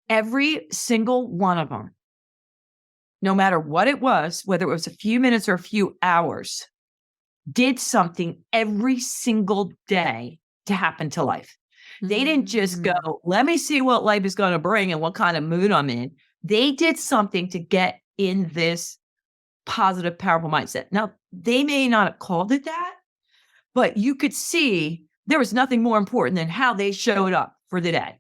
Every single one of them, no matter what it was, whether it was a few minutes or a few hours, did something every single day to happen to life. They didn't just go, let me see what life is going to bring and what kind of mood I'm in. They did something to get in this positive, powerful mindset. Now, they may not have called it that, but you could see there was nothing more important than how they showed up for the day.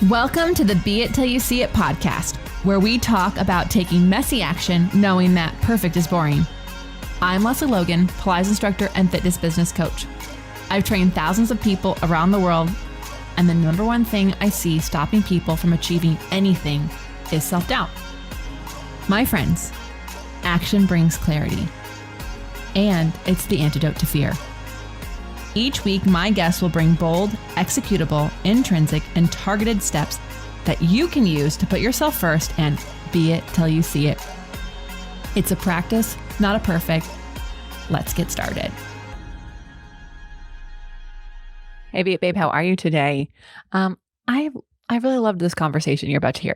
Welcome to the Be It Till You See It podcast, where we talk about taking messy action, knowing that perfect is boring. I'm Lesley Logan, Pilates instructor and fitness business coach. I've trained thousands of people around the world, and the number one thing I see stopping people from achieving anything is self-doubt. My friends, action brings clarity, and it's the antidote to fear. Each week, my guests will bring bold, executable, intrinsic, and targeted steps that you can use to put yourself first and be it till you see it. It's a practice, not a perfect. Let's get started. Hey, Be It Babe, how are you today? I really loved this conversation you're about to hear.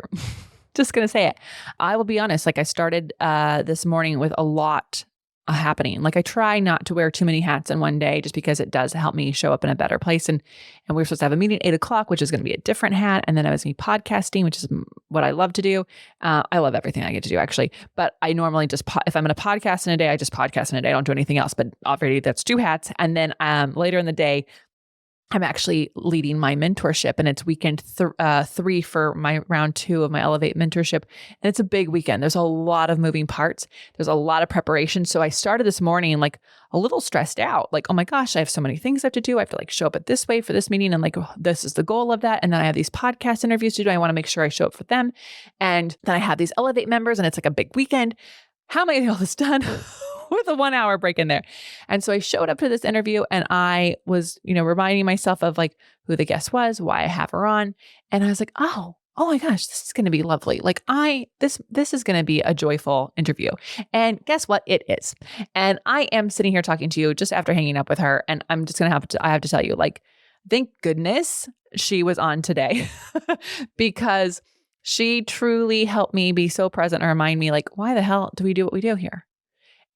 Just going to say it. I will be honest, I started this morning with a lot happening. I try not to wear too many hats in one day just because it does help me show up in a better place. And we're supposed to have a meeting at 8:00, which is going to be a different hat. And then I was going to be podcasting, which is what I love to do. I love everything I get to do actually, but I normally just, if I'm going to podcast in a day, I just podcast in a day. I don't do anything else, but already that's 2 hats. And then later in the day, I'm actually leading my mentorship, and it's weekend 3 for my round 2 of my Elevate mentorship. And it's a big weekend. There's a lot of moving parts. There's a lot of preparation. So I started this morning a little stressed out, oh my gosh, I have so many things I have to do. I have to show up at this way for this meeting. And this is the goal of that. And then I have these podcast interviews to do. I want to make sure I show up for them. And then I have these Elevate members, and it's a big weekend. How am I getting all this done? With a 1-hour break in there. And so I showed up to this interview, and I was, reminding myself of who the guest was, why I have her on. And I was like, oh my gosh, this is going to be lovely. This is going to be a joyful interview. And guess what? It is. And I am sitting here talking to you just after hanging up with her. And I'm just going to I have to tell you, thank goodness she was on today because she truly helped me be so present and remind me, why the hell do we do what we do here?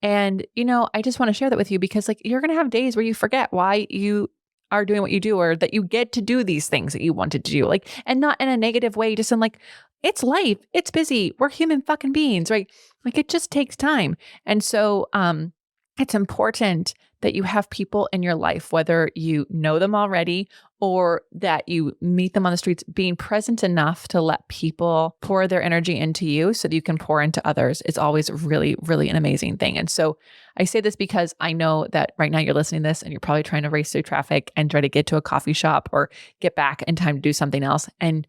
And, I just want to share that with you because you're going to have days where you forget why you are doing what you do, or that you get to do these things that you wanted to do, and not in a negative way, just in it's life, it's busy. We're human fucking beings, right? It just takes time. And so, it's important that you have people in your life, whether you know them already or that you meet them on the streets, being present enough to let people pour their energy into you so that you can pour into others. It's always really, really an amazing thing. And so I say this because I know that right now you're listening to this and you're probably trying to race through traffic and try to get to a coffee shop or get back in time to do something else. And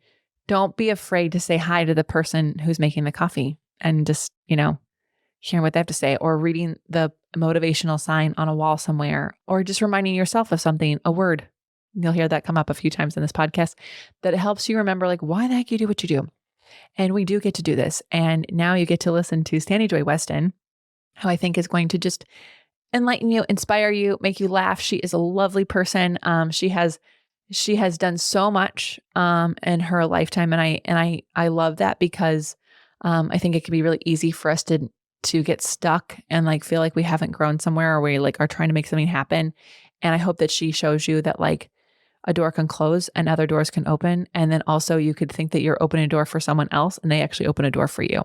don't be afraid to say hi to the person who's making the coffee and just, hearing what they have to say, or reading the motivational sign on a wall somewhere, or just reminding yourself of something, a word. You'll hear that come up a few times in this podcast, that it helps you remember why the heck you do what you do. And we do get to do this. And now you get to listen to Joy Weston, who I think is going to just enlighten you, inspire you, make you laugh. She is a lovely person. She has done so much in her lifetime. And I love that because I think it can be really easy for us to get stuck and feel like we haven't grown somewhere, or we are trying to make something happen. And I hope that she shows you that a door can close and other doors can open. And then also you could think that you're opening a door for someone else and they actually open a door for you.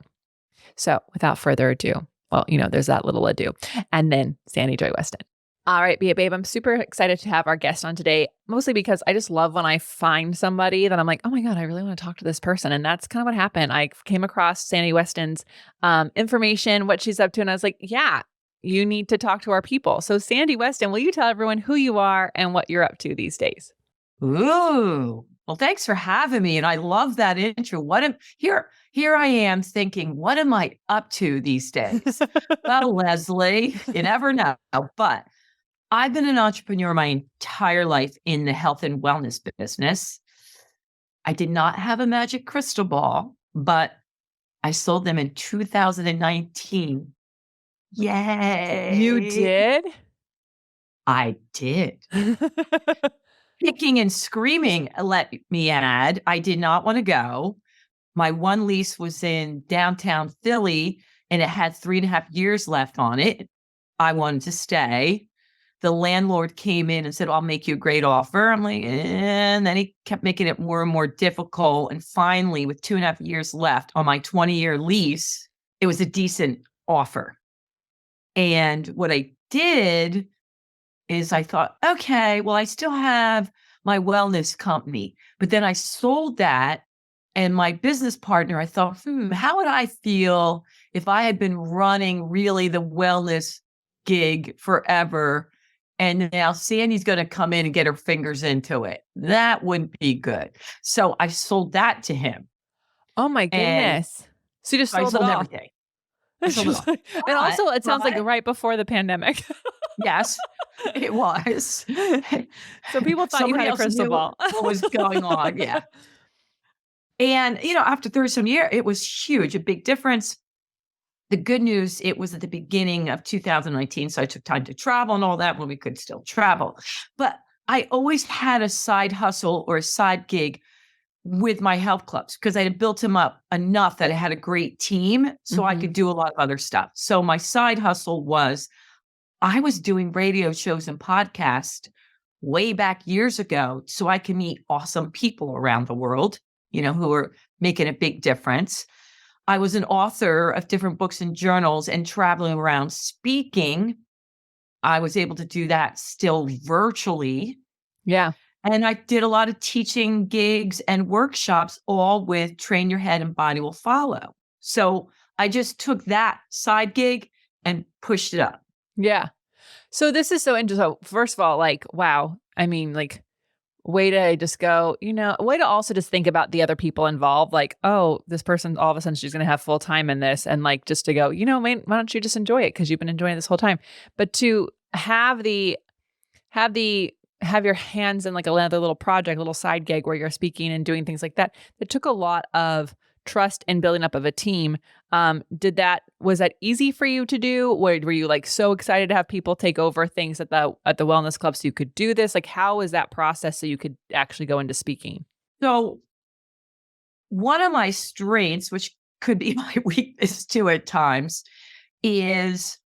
So without further ado, there's that little ado. And then Joy Weston. All right, Be It Babe, I'm super excited to have our guest on today, mostly because I just love when I find somebody that I'm oh my God, I really want to talk to this person. And that's kind of what happened. I came across Joy Weston's information, what she's up to. And I was yeah, you need to talk to our people. So Joy Weston, will you tell everyone who you are and what you're up to these days? Ooh, well, thanks for having me. And I love that intro. Here I am thinking, what am I up to these days? Well, Lesley, you never know, but I've been an entrepreneur my entire life in the health and wellness business. I did not have a magic crystal ball, but I sold them in 2019. Yay. You did? I did. Kicking and screaming, let me add. I did not want to go. My one lease was in downtown Philly and it had 3.5 years left on it. I wanted to stay. The landlord came in and said, I'll make you a great offer. I'm like, and then he kept making it more and more difficult. And finally, with 2.5 years left on my 20-year lease, it was a decent offer. And what I did is I thought, okay, well, I still have my wellness company, but then I sold that. And my business partner, I thought, how would I feel if I had been running really the wellness gig forever? And now Sandy's going to come in and get her fingers into it. That wouldn't be good. So I sold that to him. Oh my And goodness. So you just I sold it sold all. everything. I It's sold it just all. like, and also it sounds like But right before the pandemic. yes, it was. So people thought you Somebody had a else crystal knew ball. what was going on. Yeah. And, after 30 some years, it was huge, a big difference. The good news, it was at the beginning of 2019, so I took time to travel and all that when we could still travel. But I always had a side hustle or a side gig with my health clubs because I had built them up enough that I had a great team so I could do a lot of other stuff. So my side hustle was I was doing radio shows and podcasts way back years ago so I can meet awesome people around the world, who are making a big difference. I was an author of different books and journals and traveling around speaking. I was able to do that still virtually. Yeah. And I did a lot of teaching gigs and workshops, all with Train Your Head and Body Will Follow. So I just took that side gig and pushed it up. Yeah. So this is so interesting. So first of all, like, wow. I mean, like, way to just go, way to also just think about the other people involved. Like, oh, this person, all of a sudden she's going to have full time in this. And like, just to go, man, why don't you just enjoy it? Cause you've been enjoying it this whole time. But to have have your hands in like another little project, little side gig where you're speaking and doing things like that, it took a lot of trust and building up of a team. Was that easy for you to do? Were you like so excited to have people take over things at the wellness club so you could do this? Like, how was that process so you could actually go into speaking? So one of my strengths, which could be my weakness too at times, is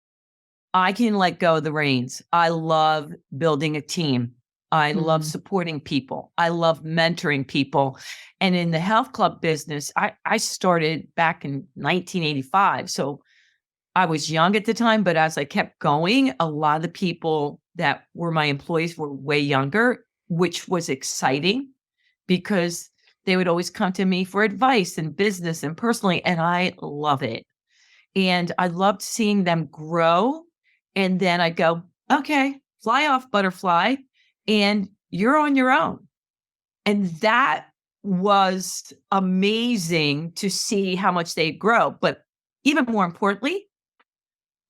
I can let go of the reins. I love building a team. I love supporting people. I love mentoring people. And in the health club business, I started back in 1985. So I was young at the time, but as I kept going, a lot of the people that were my employees were way younger, which was exciting because they would always come to me for advice and business and personally, and I love it. And I loved seeing them grow. And then I go, okay, fly off, butterfly, and you're on your own. And that was amazing to see how much they grow. But even more importantly,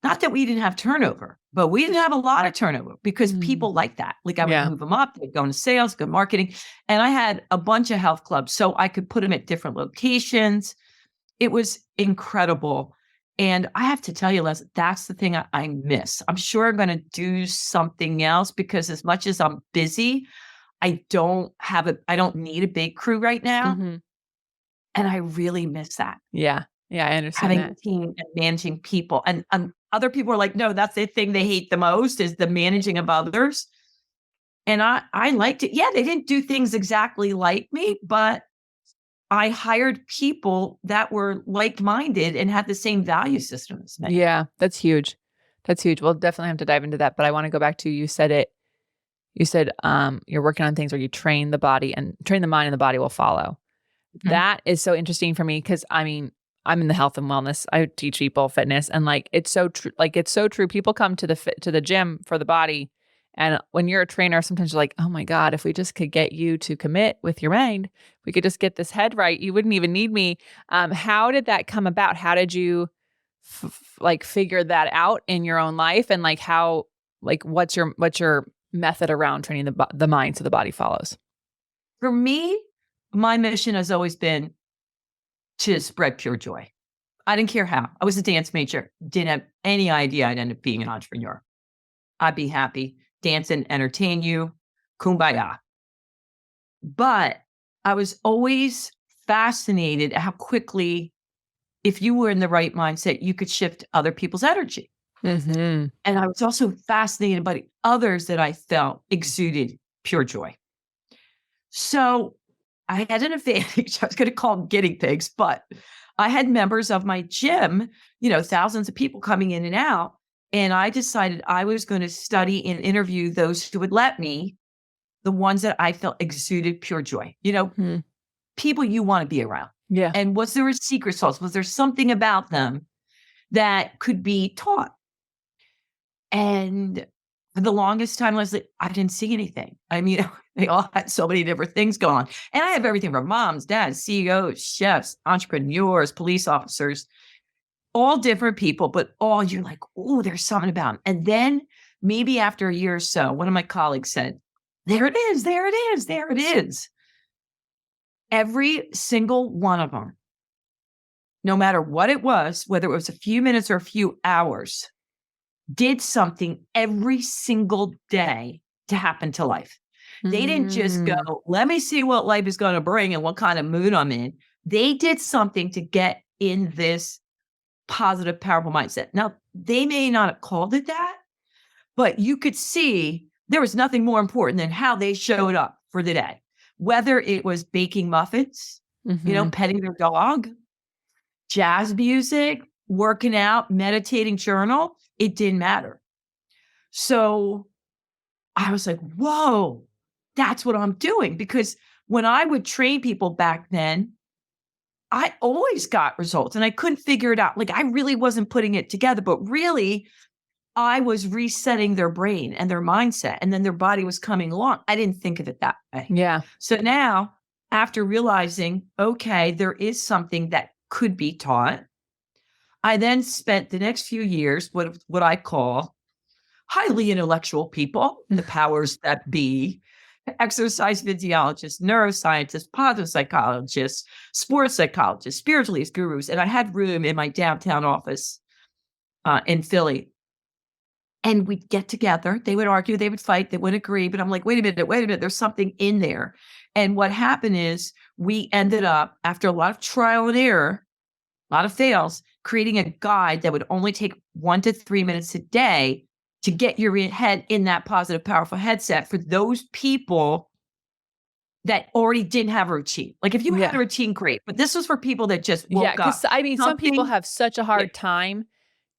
not that we didn't have turnover, but we didn't have a lot of turnover because people like that. Like I would Yeah. move them up, they'd go into sales, go marketing. And I had a bunch of health clubs, so I could put them at different locations. It was incredible. And I have to tell you, Les, that's the thing I miss. I'm sure I'm going to do something else because as much as I'm busy, I don't need a big crew right now. And I really miss that. Yeah. Yeah. I understand Having that. a team and managing people. And other people are like, no, that's the thing they hate the most is the managing of others. And I liked it. Yeah, they didn't do things exactly like me, but I hired people that were like-minded and had the same value system as me. Yeah. That's huge. That's huge. We'll definitely have to dive into that. But I want to go back to, you said you're working on things where you train the body and train the mind and the body will follow. That is so interesting for me because I mean, I'm in the health and wellness. I teach people fitness and like it's so true. Like it's so true. People come to the gym for the body, and when you're a trainer, sometimes you're like, oh my god, if we just could get you to commit with your mind, we could just get this head right. You wouldn't even need me. How did that come about? How did you figure that out in your own life, and like how what's your method around training the mind so the body follows? For me, my mission has always been to spread pure joy. I didn't care how. I was a dance major. Didn't have any idea I'd end up being an entrepreneur. I'd be happy, dance and entertain you, kumbaya. But I was always fascinated at how quickly, if you were in the right mindset, you could shift other people's energy. Mm-hmm. And I was also fascinated by the others that I felt exuded pure joy. So I had an advantage. I was going to call them guinea pigs, but I had members of my gym, thousands of people coming in and out. And I decided I was going to study and interview those who would let me, the ones that I felt exuded pure joy, Mm-hmm. people you want to be around. Yeah. And was there a secret sauce? Was there something about them that could be taught? And for the longest time, Lesley, I didn't see anything. I mean, they all had so many different things going on. And I have everything from moms, dads, CEOs, chefs, entrepreneurs, police officers, all different people, but all you're like, oh, there's something about them. And then maybe after a year or so, one of my colleagues said, there it is, there it is, there it is. Every single one of them, no matter what it was, whether it was a few minutes or a few hours, did something every single day to happen to life. They didn't just go, let me see what life is going to bring and what kind of mood I'm in. They did something to get in this positive, powerful mindset. Now, they may not have called it that, but you could see there was nothing more important than how they showed up for the day. Whether it was baking muffins, petting their dog, jazz music, working out, meditating, journal, it didn't matter. So I was like, whoa, that's what I'm doing. Because when I would train people back then, I always got results and I couldn't figure it out. Like I really wasn't putting it together, but really I was resetting their brain and their mindset, and then their body was coming along. I didn't think of it that way. Yeah. So now, after realizing, okay, there is something that could be taught, I then spent the next few years, what I call highly intellectual people, the powers that be, exercise physiologists, neuroscientists, positive psychologists, sports psychologists, spiritualists, gurus. And I had room in my downtown office in Philly. And we'd get together. They would argue, they would fight, they wouldn't agree. But I'm like, wait a minute, there's something in there. And what happened is we ended up, after a lot of trial and error, a lot of fails, creating a guide that would only take 1 to 3 minutes a day to get your head in that positive, powerful headset for those people that already didn't have a routine. Like if you had a routine, great. But this was for people that just woke up. Because I mean, some people have such a hard time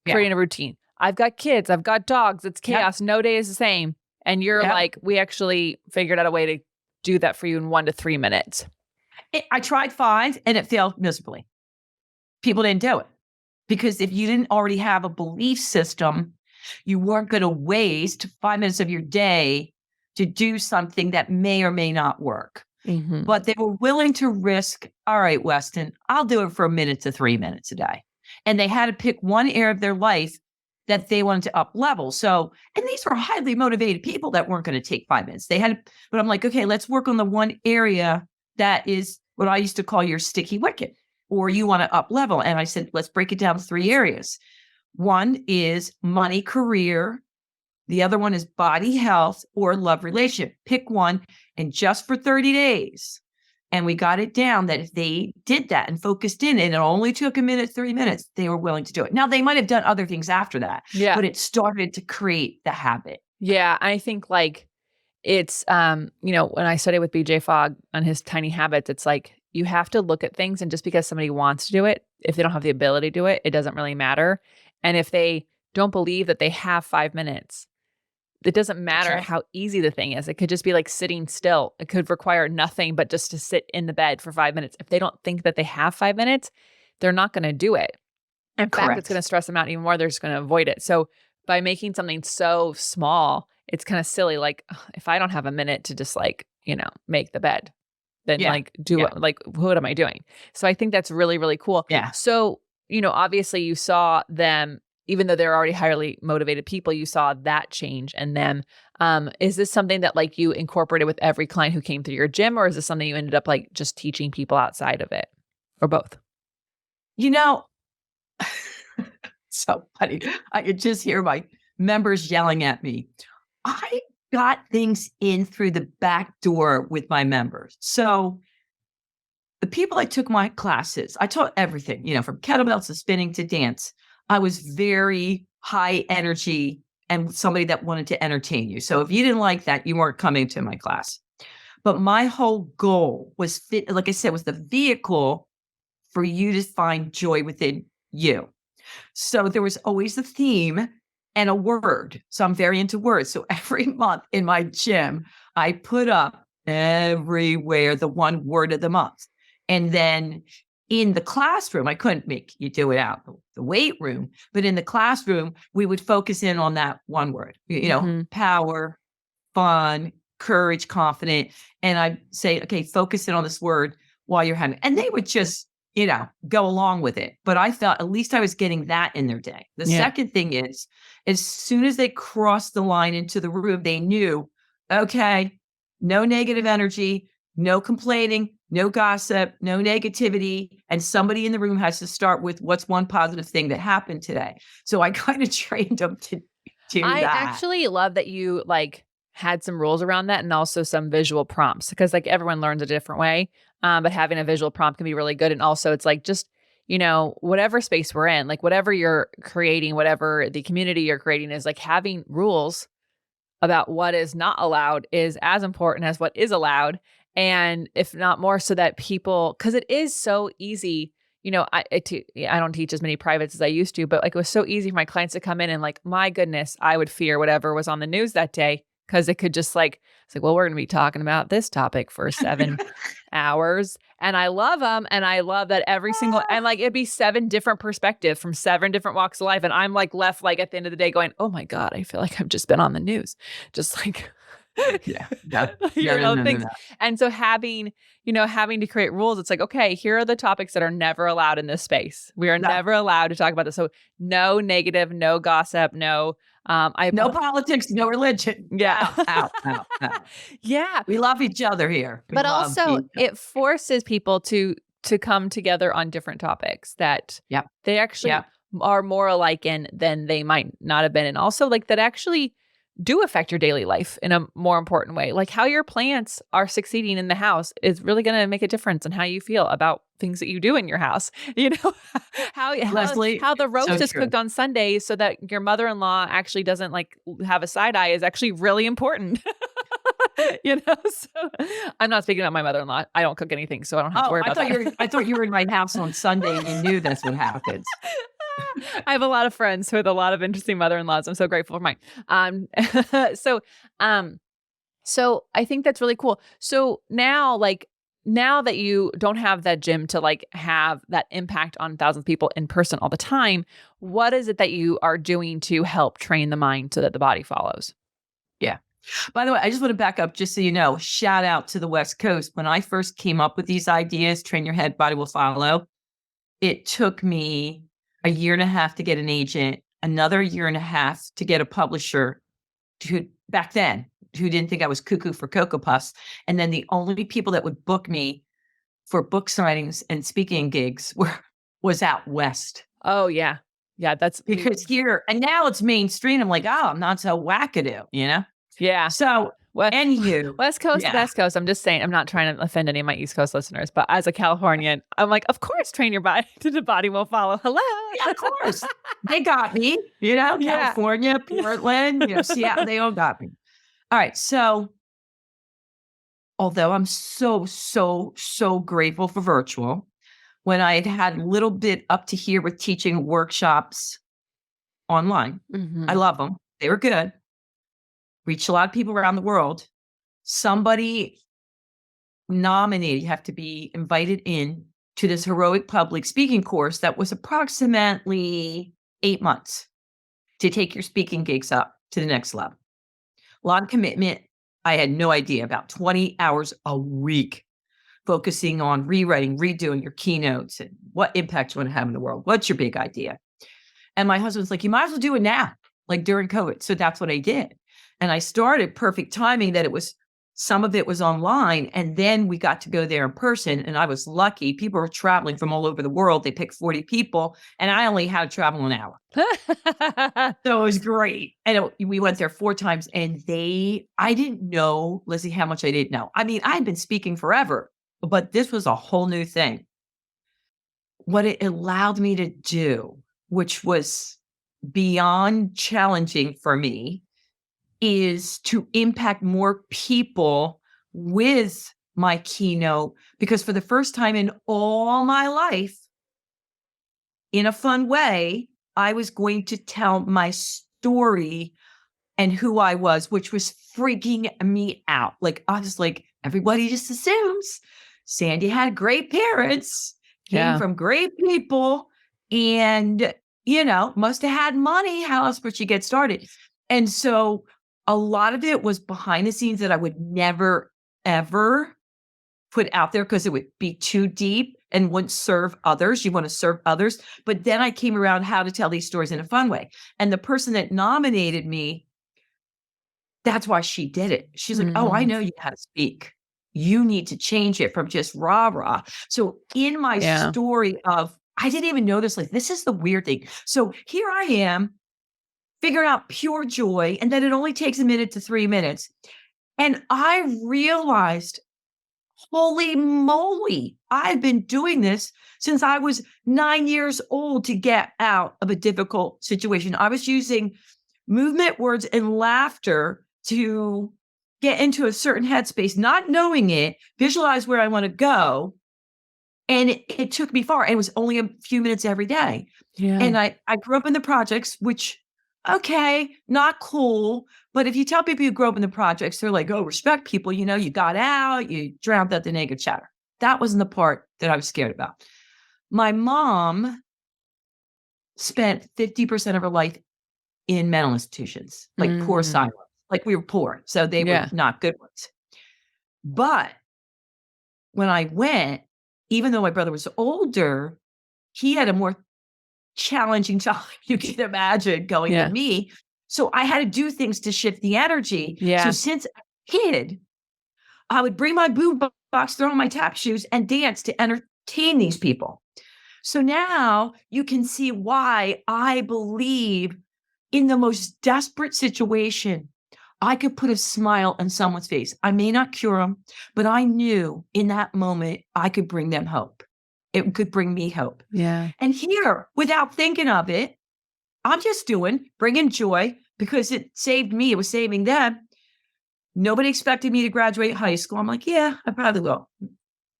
creating a routine. I've got kids, I've got dogs, it's chaos. No day is the same. And you're like, we actually figured out a way to do that for you in 1 to 3 minutes. I tried 5 and it failed miserably. People didn't do it because if you didn't already have a belief system, you weren't going to waste 5 minutes of your day to do something that may or may not work. But they were willing to risk, all right, Weston, I'll do it for 1 minute to 3 minutes a day. And they had to pick one area of their life that they wanted to up level. So, and these were highly motivated people that weren't going to take 5 minutes. They had, but I'm like, okay, let's work on the one area that is what I used to call your sticky wicket, or you want to up level. And I said, let's break it down to 3 areas. One is money, career. The other one is body, health, or love, relationship. Pick one, and just for 30 days. And we got it down that if they did that and focused in, and it only took 1 minute, 3 minutes, they were willing to do it. Now, they might have done other things after that, but it started to create the habit. Yeah, I think like it's, when I studied with BJ Fogg on his tiny habits, it's like you have to look at things, and just because somebody wants to do it, if they don't have the ability to do it, it doesn't really matter. And if they don't believe that they have 5 minutes, it doesn't matter how easy the thing is. It could just be like sitting still. It could require nothing but just to sit in the bed for 5 minutes. If they don't think that they have 5 minutes, they're not going to do it. In fact, it's going to stress them out even more. They're just going to avoid it. So by making something so small, it's kind of silly. Like if I don't have a minute to just like, make the bed, then what am I doing? So I think that's really, really cool. Yeah. So, obviously you saw them, even though they're already highly motivated people, you saw that change in them. Is this something that like you incorporated with every client who came through your gym, or is this something you ended up like just teaching people outside of it, or both? So funny. I could just hear my members yelling at me. I got things in through the back door with my members. So the people I took my classes, I taught everything, from kettlebells to spinning to dance. I was very high energy and somebody that wanted to entertain you. So if you didn't like that, you weren't coming to my class. But my whole goal was like I said, was the vehicle for you to find joy within you. So there was always a theme and a word. So I'm very into words. So every month in my gym, I put up everywhere the one word of the month. And then in the classroom, I couldn't make you do it out the weight room, but in the classroom, we would focus in on that one word, power, fun, courage, confident. And I'd say, okay, focus in on this word while you're having, and they would just, go along with it. But I felt at least I was getting that in their day. The second thing is, as soon as they crossed the line into the room, they knew, okay, no negative energy, no complaining, no gossip, no negativity. And somebody in the room has to start with what's one positive thing that happened today. So I kind of trained them to do I that. actually love that you had some rules around that and also some visual prompts because everyone learns a different way. But having a visual prompt can be really good. And also it's just, whatever space we're in, whatever you're creating, whatever the community you're creating is having rules about what is not allowed is as important as what is allowed. And if not more so that people, cause it is so easy, I don't teach as many privates as I used to, but it was so easy for my clients to come in and my goodness, I would fear whatever was on the news that day. Cause it could just it's well, we're going to be talking about this topic for 7 hours. And I love them. And I love that every single, and it'd be 7 different perspectives from 7 different walks of life. And I'm left at the end of the day going, oh my God, I feel like I've just been on the news. Just Yeah. things. And so having to create rules, it's okay, here are the topics that are never allowed in this space. We are never allowed to talk about this. So no negative, no gossip, no no politics, no religion. Yeah. Out. Yeah. We love each other here. But also it forces people to come together on different topics that they actually are more alike in than they might not have been. And also that actually do affect your daily life in a more important way. How your plants are succeeding in the house is really going to make a difference in how you feel about things that you do in your house. Lesley, how the roast is cooked on Sunday so that your mother-in-law actually doesn't have a side eye is actually really important. So I'm not speaking about my mother-in-law. I don't cook anything, so I don't have to worry about that. I thought you were in my house on Sunday and you knew that's what happens. I have a lot of friends with a lot of interesting mother-in-laws. I'm so grateful for mine. So I think that's really cool. So now, now that you don't have that gym to have that impact on thousands of people in person all the time, what is it that you are doing to help train the mind so that the body follows? Yeah. By the way, I just want to back up just so you know, shout out to the West Coast. When I first came up with these ideas, train your head, body will follow. It took me a year and a half to get an agent, another year and a half to get a publisher who back then, who didn't think I was cuckoo for Cocoa Puffs. And then the only people that would book me for book signings and speaking gigs was out West. Oh yeah. Yeah. That's because here, and now it's mainstream. I'm I'm not so wackadoo, Yeah. So anywho, West Coast, West Coast. I'm just saying, I'm not trying to offend any of my East Coast listeners, but as a Californian, I'm of course, train your body to the body will follow. Hello. Yeah, of course. They got me, California, Portland, Seattle, they all got me. All right. So although I'm so, so, so grateful for virtual, when I had a little bit up to here with teaching workshops online, I love them. They were good. Reached a lot of people around the world. Somebody nominated, you have to be invited in to this heroic public speaking course that was approximately 8 months to take your speaking gigs up to the next level. A lot of commitment. I had no idea, about 20 hours a week, focusing on rewriting, redoing your keynotes and what impact you want to have in the world. What's your big idea? And my husband's like, you might as well do it now, during COVID. So that's what I did. And I started perfect timing that some of it was online. And then we got to go there in person. And I was lucky. People were traveling from all over the world. They picked 40 people and I only had to travel an hour. So it was great. And we went there 4 times and I didn't know, Lizzie, how much I didn't know. I mean, I had been speaking forever, but this was a whole new thing. What it allowed me to do, which was beyond challenging for me, is to impact more people with my keynote, because for the first time in all my life, in a fun way, I was going to tell my story and who I was, which was freaking me out. Like, I was like, everybody just assumes Sandy had great parents, came from great people, and, must have had money. How else would she get started? And so a lot of it was behind the scenes that I would never, ever put out there because it would be too deep and wouldn't serve others. You want to serve others. But then I came around how to tell these stories in a fun way. And the person that nominated me, that's why she did it. She's like, oh, I know you how to speak. You need to change it from just rah, rah. So in my story of, I didn't even know this, like, this is the weird thing. So here I am figuring out pure joy, and then it only takes a minute to 3 minutes. And I realized, holy moly, I've been doing this since I was 9 years old to get out of a difficult situation. I was using movement, words, and laughter to get into a certain headspace, not knowing it, visualize where I want to go. And it took me far. And it was only a few minutes every day. Yeah. And I grew up in the projects, which, okay, not cool. But if you tell people you grew up in the projects, they're like, oh, respect people. You got out, you drowned out the negative chatter. That wasn't the part that I was scared about. My mom spent 50% of her life in mental institutions, like poor asylums. Like, we were poor, so they were not good ones. But when I went, even though my brother was older, he had a more challenging time, you can imagine, going than me. So I had to do things to shift the energy. Yeah. So since a kid, I would bring my boom box, throw on my tap shoes, and dance to entertain these people. So now you can see why I believe in the most desperate situation, I could put a smile on someone's face. I may not cure them, but I knew in that moment I could bring them hope. It could bring me hope. Yeah. And here, without thinking of it, I'm just bringing joy because it saved me. It was saving them. Nobody expected me to graduate high school. I'm like, yeah, I probably will.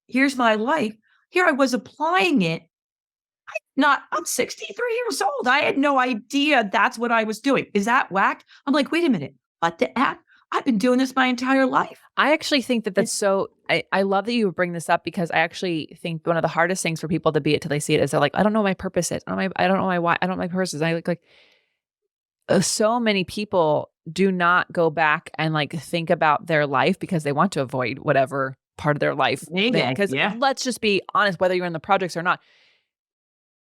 Here's my life. Here I was applying it. I'm 63 years old. I had no idea that's what I was doing. Is that whack? I'm like, wait a minute. What the heck? I've been doing this my entire life. I actually think that that's so, I love that you bring this up, because I actually think one of the hardest things for people to be it till they see it is they're like, I don't know what my purpose is. I don't know my why. I don't know my purpose is. I so many people do not go back and think about their life because they want to avoid whatever part of their life. Because let's just be honest, whether you're in the projects or not,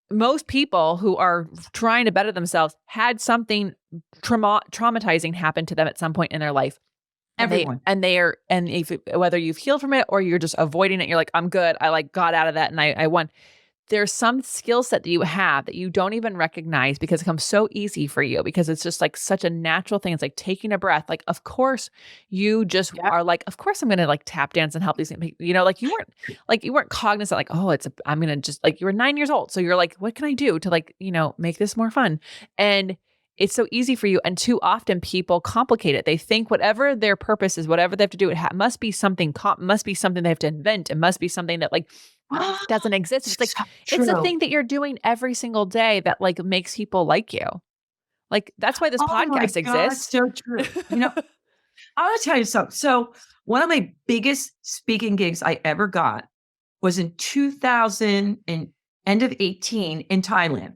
most people who are trying to better themselves had something traumatizing happen to them at some point in their life. Everyone. Whether you've healed from it or you're just avoiding it, you're like, I'm good. I got out of that and I won. There's some skill set that you have that you don't even recognize because it comes so easy for you, because it's just such a natural thing. It's like taking a breath. Of course you just are of course I'm going to tap dance and help these people. You weren't cognizant I'm going to just you were 9 years old. So you're like, what can I do to make this more fun? And it's so easy for you. And too often people complicate it. They think whatever their purpose is, whatever they have to do, it must be something they have to invent. It must be something that doesn't exist. It's it's a thing that you're doing every single day that makes people like you. That's why this podcast exists. So true. I want to tell you something. So one of my biggest speaking gigs I ever got was in 2000 and end of 18 in Thailand.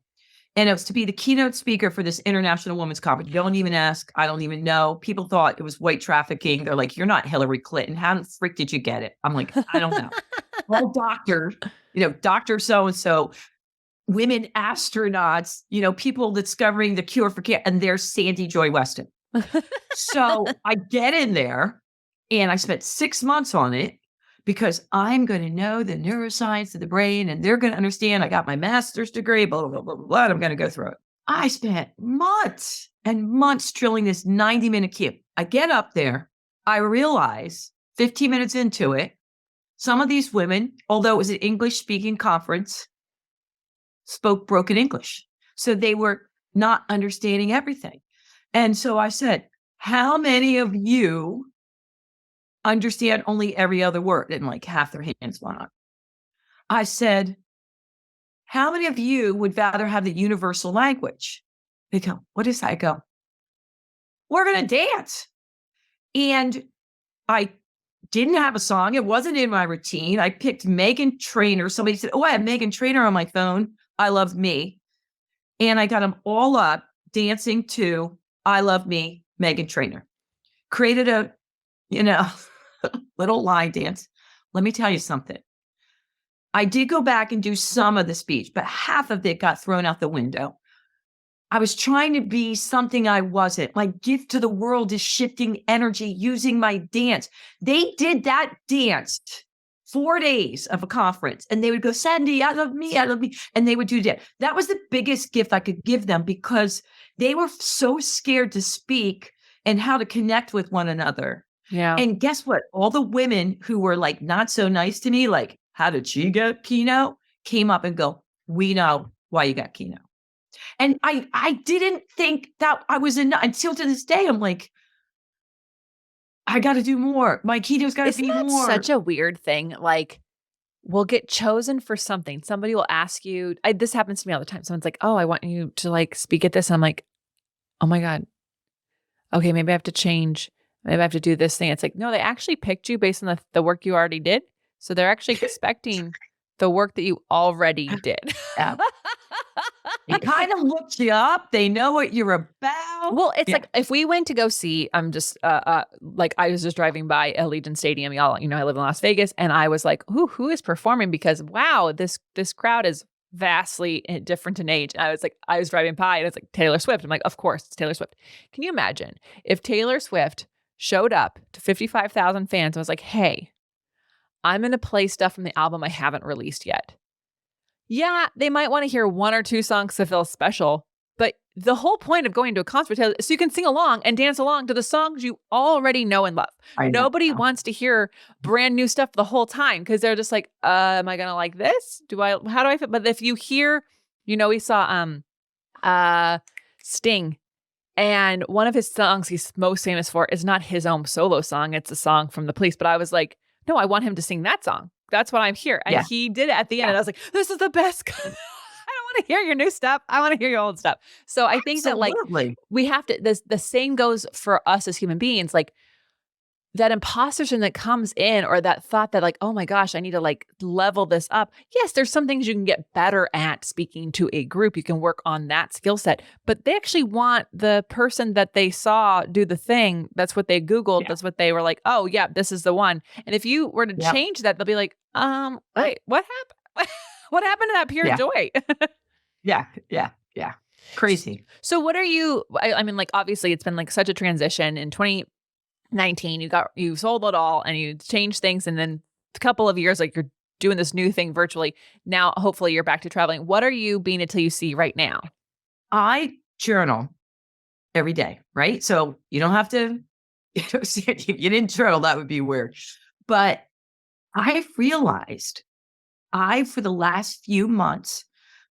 And it was to be the keynote speaker for this International Women's Conference. Don't even ask. I don't even know. People thought it was white trafficking. They're like, you're not Hillary Clinton. How the frick did you get it? I'm like, I don't know. Well, doctor, Dr. So-and-so, women astronauts, people discovering the cure for cancer. And there's Sandy Joy Weston. So I get in there and I spent 6 months on it, because I'm going to know the neuroscience of the brain and they're going to understand. I got my master's degree, blah, blah, blah, blah, blah. I'm going to go through it. I spent months and months drilling this 90-minute cue. I get up there. I realize 15 minutes into it, Some of these women, although it was an English speaking conference, spoke broken English. So they were not understanding everything. And so I said, how many of you understand only every other word? And like half their hands went up. I said, how many of you would rather have the universal language? They go, what is that? I go, we're going to dance. And I didn't have a song. It wasn't in my routine. I picked Meghan Trainor. Somebody said, oh, I have Meghan Trainor on my phone. I Love Me. And I got them all up dancing to I Love Me, Meghan Trainor. Created a, little line dance. Let me tell you something. I did go back and do some of the speech, but half of it got thrown out the window. I was trying to be something I wasn't. My gift to the world is shifting energy using my dance. They did that dance 4 days of a conference, and they would go, Sandy, I love me, I love me. And they would do that. That was the biggest gift I could give them because they were so scared to speak and how to connect with one another. Yeah. And guess what? All the women who were like not so nice to me, like, how did she get keynote? Came up and go, we know why you got keynote. And I didn't think that I was enough until to this day. I'm like, I got to do more. My keynote's got to be Isn't that more. such a weird thing? Like, we'll get chosen for something. Somebody will ask you, this happens to me all the time. Someone's like, oh, I want you to like speak at this. And I'm like, oh my God. Okay, maybe I have to change. Maybe I have to do this thing. It's like, no, they actually picked you based on the work you already did. So they're actually expecting the work that you already did. Yeah. They kind of looked you up. They know what you're about. Well, it's like if we went to go see, I'm just like I was just driving by Allegiant Stadium, y'all. I live in Las Vegas, and I was like, who is performing? Because wow, this crowd is vastly different in age. I was driving by, and it's like Taylor Swift. I'm like, of course, it's Taylor Swift. Can you imagine if Taylor Swift showed up to 55,000 fans and was like, hey, I'm going to play stuff from the album I haven't released yet. Yeah, they might want to hear one or two songs to feel special, but the whole point of going to a concert is so you can sing along and dance along to the songs you already know and love. Nobody wants to hear brand new stuff the whole time because they're just like, am I going to like this? How do I feel? But if you hear, we saw Sting, and one of his songs he's most famous for is not his own solo song. It's a song from The Police. But I was like, no, I want him to sing that song. That's what I'm here. And he did it at the end. And I was like, this is the best. I don't want to hear your new stuff. I want to hear your old stuff. So I think that like we have to, the same goes for us as human beings. Like that imposter syndrome that comes in, or that thought that like, oh my gosh, I need to like level this up. Yes, there's some things you can get better at speaking to a group. You can work on that skill set, but they actually want the person that they saw do the thing. That's what they Googled. That's what they were like, oh yeah, this is the one. And if you were to change that, they'll be like, wait, what happened? What happened to that pure joy? Yeah. Crazy. So what are you, I mean, like, obviously it's been like such a transition in 2019, you sold it all and you changed things. And then a couple of years, like you're doing this new thing virtually. Now, hopefully you're back to traveling. What are you being until you see right now? I journal every day, right? So you don't have to, if you didn't journal, that would be weird. But I realized for the last few months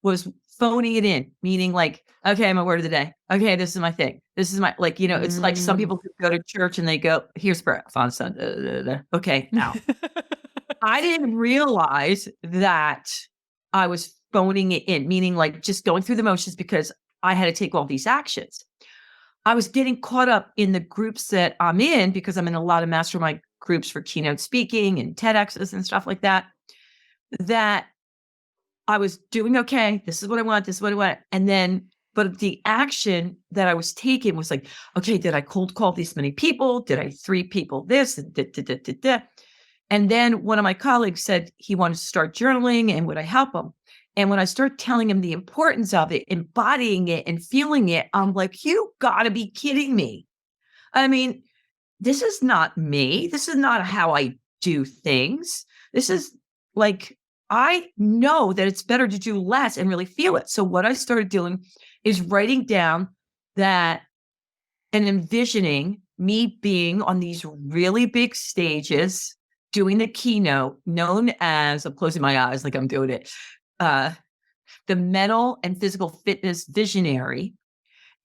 was phoning it in, meaning like, okay, my word of the day. Okay, this is my thing. This is my, like, it's like some people who go to church and they go, here's prayer on Sunday. Okay, now. I didn't realize that I was phoning it in, meaning like just going through the motions because I had to take all these actions. I was getting caught up in the groups that I'm in because I'm in a lot of mastermind groups for keynote speaking and TEDx's and stuff like that, that I was doing okay. This is what I want. This is what I want. And then, but the action that I was taking was like, okay, did I cold call these many people? Did I 3 people this? And then one of my colleagues said he wanted to start journaling and would I help him? And when I started telling him the importance of it, embodying it and feeling it, I'm like, you gotta be kidding me. I mean, this is not me. This is not how I do things. This is like, I know that it's better to do less and really feel it. So what I started doing is writing down that and envisioning me being on these really big stages doing the keynote known as, I'm closing my eyes like I'm doing it, the mental and physical fitness visionary,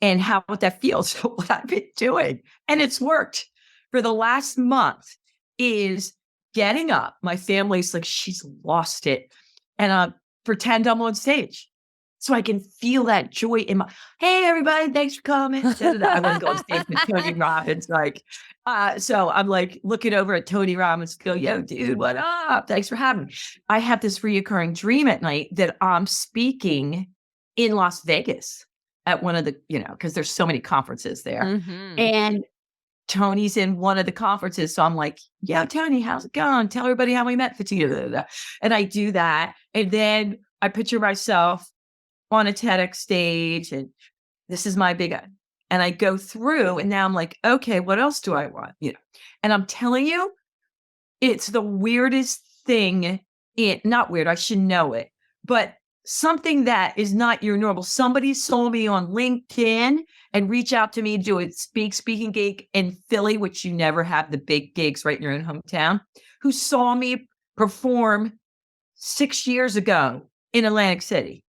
and how that feels. So what I've been doing, and it's worked for the last month, is getting up. My family's like, she's lost it. And pretend I'm on stage. So I can feel that joy in my, hey, everybody, thanks for coming. I want to go on stage with Tony Robbins. So I'm like looking over at Tony Robbins, go, yo, dude, what up? Thanks for having me. I have this reoccurring dream at night that I'm speaking in Las Vegas at one of the, because there's so many conferences there. Mm-hmm. And Tony's in one of the conferences. So I'm like, yeah, Tony, how's it going? Tell everybody how we met. And I do that. And then I picture myself on a TEDx stage, and this is my big, and I go through, and now I'm like, okay, what else do I want? And I'm telling you, it's the weirdest thing. Not weird, I should know it, but something that is not your normal. Somebody saw me on LinkedIn and reach out to me to do a speaking gig in Philly, which you never have the big gigs right in your own hometown, who saw me perform 6 years ago in Atlantic City.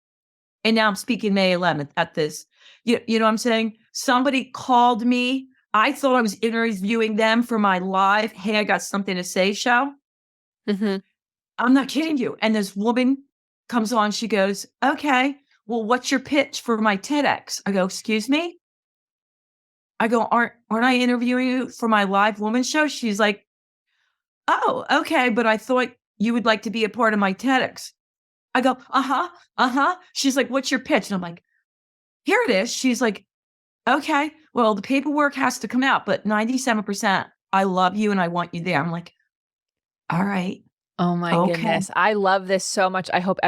And now I'm speaking May 11th at this. You know what I'm saying? Somebody called me. I thought I was interviewing them for my live, hey, I got something to say show. Mm-hmm. I'm not kidding you. And this woman comes on. She goes, okay, well, what's your pitch for my TEDx? I go, excuse me? I go, aren't I interviewing you for my live woman show? She's like, oh, okay. But I thought you would like to be a part of my TEDx. I go, uh-huh. She's like, what's your pitch? And I'm like, here it is. She's like, okay, well, the paperwork has to come out, but 97%, I love you and I want you there. I'm like, all right. Oh my goodness. I love this so much. I hope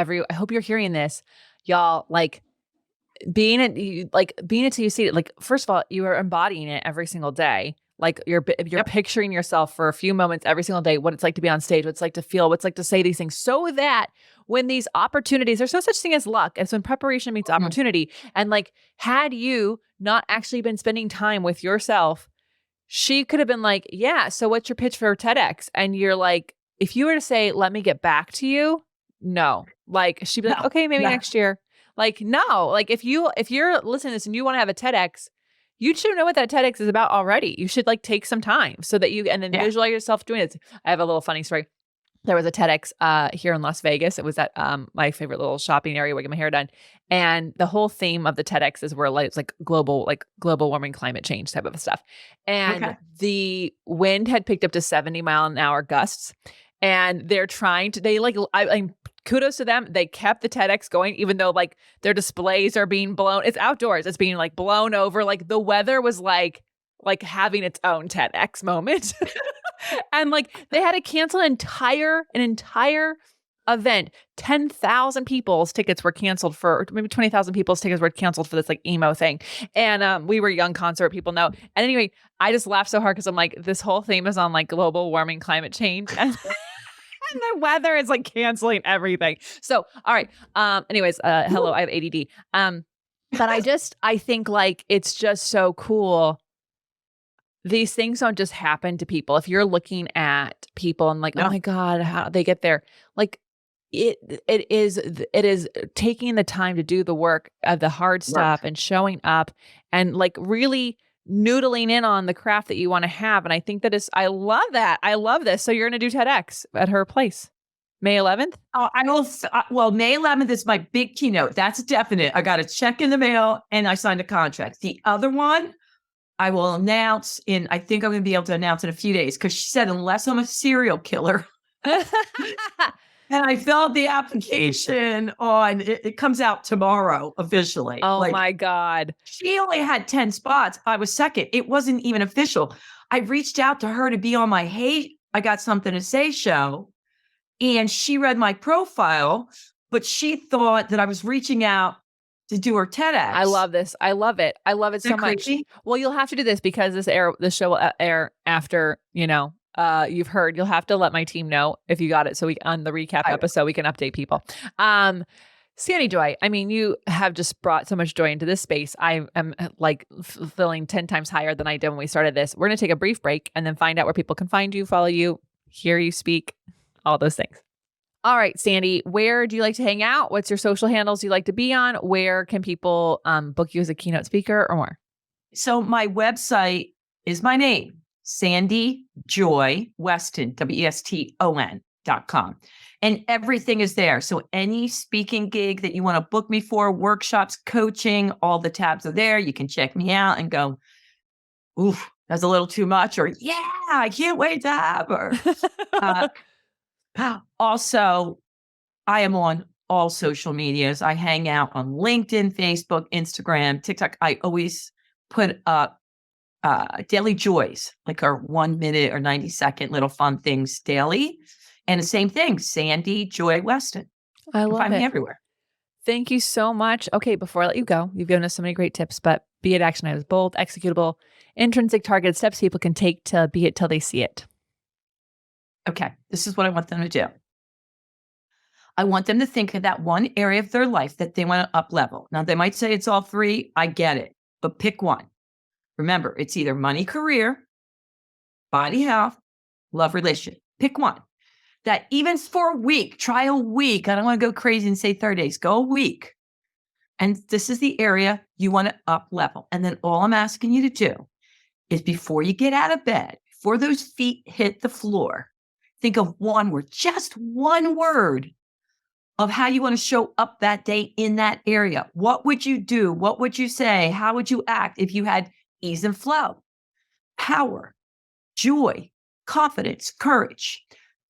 you're hearing this, y'all. Like being it till you see it. Like, first of all, you are embodying it every single day. Like you're picturing yourself for a few moments every single day, what it's like to be on stage, what it's like to feel, what it's like to say these things, so that when these opportunities, there's no such thing as luck. And so when preparation meets opportunity, and like, had you not actually been spending time with yourself, she could have been like, yeah, so what's your pitch for TEDx? And you're like, if you were to say, let me get back to you, no. Like, she'd be like, okay, maybe next year. Like, no. Like, if you're listening to this and you want to have a TEDx, you should know what that TEDx is about already. You should like take some time so that and then visualize yourself doing it. I have a little funny story. There was a TEDx here in Las Vegas. It was at my favorite little shopping area where I get my hair done. And the whole theme of the TEDx is where it's like global warming, climate change type of stuff. And the wind had picked up to 70-mile-an-hour gusts. And they're trying to, kudos to them. They kept the TEDx going, even though like their displays are being blown. It's outdoors. It's being like blown over. Like the weather was like having its own TEDx moment. And like they had to cancel an entire event. 10,000 people's tickets were canceled for, maybe 20,000 people's tickets were canceled for this like emo thing. And we were young concert people know. And anyway, I just laughed so hard because I'm like, this whole theme is on like global warming, climate change. And and the weather is like canceling everything. So, all right. Anyways, hello, I have ADD. But I think like, it's just so cool. These things don't just happen to people. If you're looking at people and like, oh my God, how they get there? Like it is taking the time to do the work of the hard stuff and showing up and like really noodling in on the craft that you want to have. And I think I love that. I love this. So you're going to do TEDx at her place, May 11th? Oh, well, May 11th is my big keynote. That's definite. I got a check in the mail and I signed a contract. The other one, I will announce I think I'm going to be able to announce in a few days, because she said, unless I'm a serial killer. And I filled the application on, it comes out tomorrow officially. Oh my God. She only had 10 spots. I was second. It wasn't even official. I reached out to her to be on my Hey, I Got Something to Say show. And she read my profile, but she thought that I was reaching out to do her TEDx. I love this. I love it. I love it so much. Well, you'll have to do this because this show will air after, you've heard. You'll have to let my team know if you got it. So on the recap episode, we can update people. Sandy Joy, I mean, you have just brought so much joy into this space. I am like feeling 10 times higher than I did when we started this. We're going to take a brief break and then find out where people can find you, follow you, hear you speak, all those things. All right, Sandy, where do you like to hang out? What's your social handles you like to be on? Where can people book you as a keynote speaker or more? So my website is my name, Sandy Joy Weston, WESTON.com. And everything is there. So any speaking gig that you want to book me for, workshops, coaching, all the tabs are there. You can check me out and go, oof, that's a little too much, or yeah, I can't wait to have her. Also, I am on all social medias. I hang out on LinkedIn, Facebook, Instagram, TikTok. I always put up daily joys, like our 1 minute or 90-second little fun things daily. And the same thing, Sandy Joy Weston. I You can love find it. me everywhere. Thank you so much. Okay, before I let you go, you've given us so many great tips, but be it action items, bold, executable, intrinsic targeted steps people can take to be it till they see it. Okay, this is what I want them to do. I want them to think of that one area of their life that they want to up level. Now, they might say it's all three. I get it, but pick one. Remember, it's either money, career, body health, love, relationship. Pick one. That even for a week, try a week. I don't want to go crazy and say 30 days. Go a week. And this is the area you want to up level. And then all I'm asking you to do is before you get out of bed, before those feet hit the floor, think of one word, just one word of how you want to show up that day in that area. What would you do? What would you say? How would you act if you had ease and flow, power, joy, confidence, courage?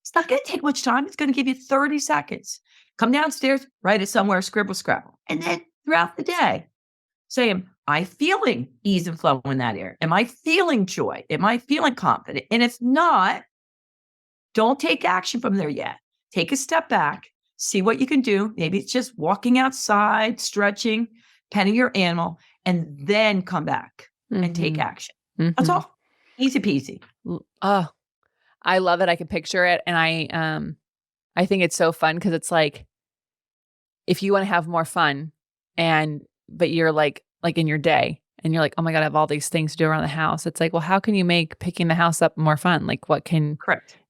It's not going to take much time. It's going to give you 30 seconds. Come downstairs, write it somewhere, scribble, scrabble. And then throughout the day, say, am I feeling ease and flow in that area? Am I feeling joy? Am I feeling confident? And if not, don't take action from there yet. Take a step back, see what you can do. Maybe it's just walking outside, stretching, petting your animal, and then come back and take action. That's all. Easy peasy. Oh, I love it. I can picture it. And I think it's so fun because it's like, if you want to have more fun but you're like in your day and you're like, oh my God, I have all these things to do around the house. It's like, well, how can you make picking the house up more fun? Like what can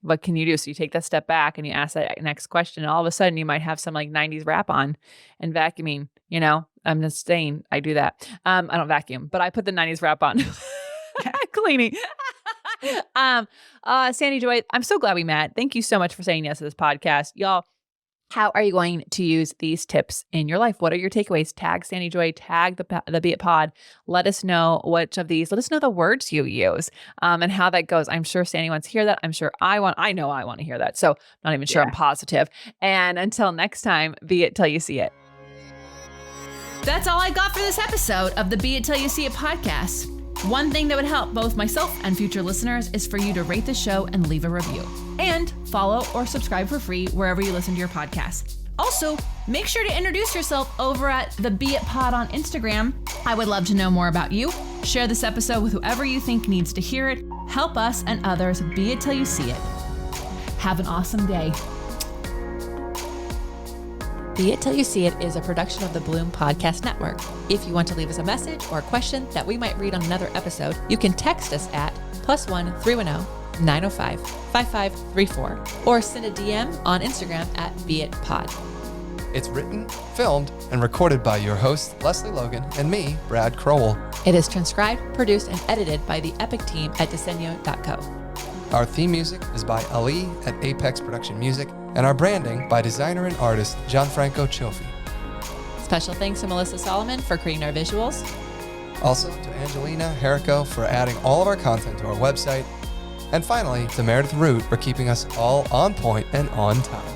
you do? So you take that step back and you ask that next question. And all of a sudden you might have some like 90s rap on and vacuuming, I'm just saying I do that. I don't vacuum, but I put the 90s rap on. Cleaning. Sandy Joy, I'm so glad we met. Thank you so much for saying yes to this podcast. Y'all, how are you going to use these tips in your life? What are your takeaways? Tag Sandy Joy, tag the Be It Pod. Let us know which of these, let us know the words you use and how that goes. I'm sure Sandy wants to hear that. I'm sure I know I want to hear that. So I'm not even sure. I'm positive. And until next time, be it till you see it. That's all I got for this episode of the Be It Till You See It podcast. One thing that would help both myself and future listeners is for you to rate the show and leave a review. And follow or subscribe for free wherever you listen to your podcast. Also, make sure to introduce yourself over at the Be It Pod on Instagram. I would love to know more about you. Share this episode with whoever you think needs to hear it. Help us and others be it till you see it. Have an awesome day. Be It Till You See It is a production of the Bloom Podcast Network. If you want to leave us a message or a question that we might read on another episode, you can text us at +1 310 905 5534 or send a DM on Instagram at BeItPod. It's written, filmed, and recorded by your host, Lesley Logan, and me, Brad Crowell. It is transcribed, produced, and edited by the epic team at Disenyo.co. Our theme music is by Ali at Apex Production Music, and our branding by designer and artist Gianfranco Cioffi. Special thanks to Melissa Solomon for creating our visuals. Also to Angelina Herrico for adding all of our content to our website. And finally, to Meredith Root for keeping us all on point and on time.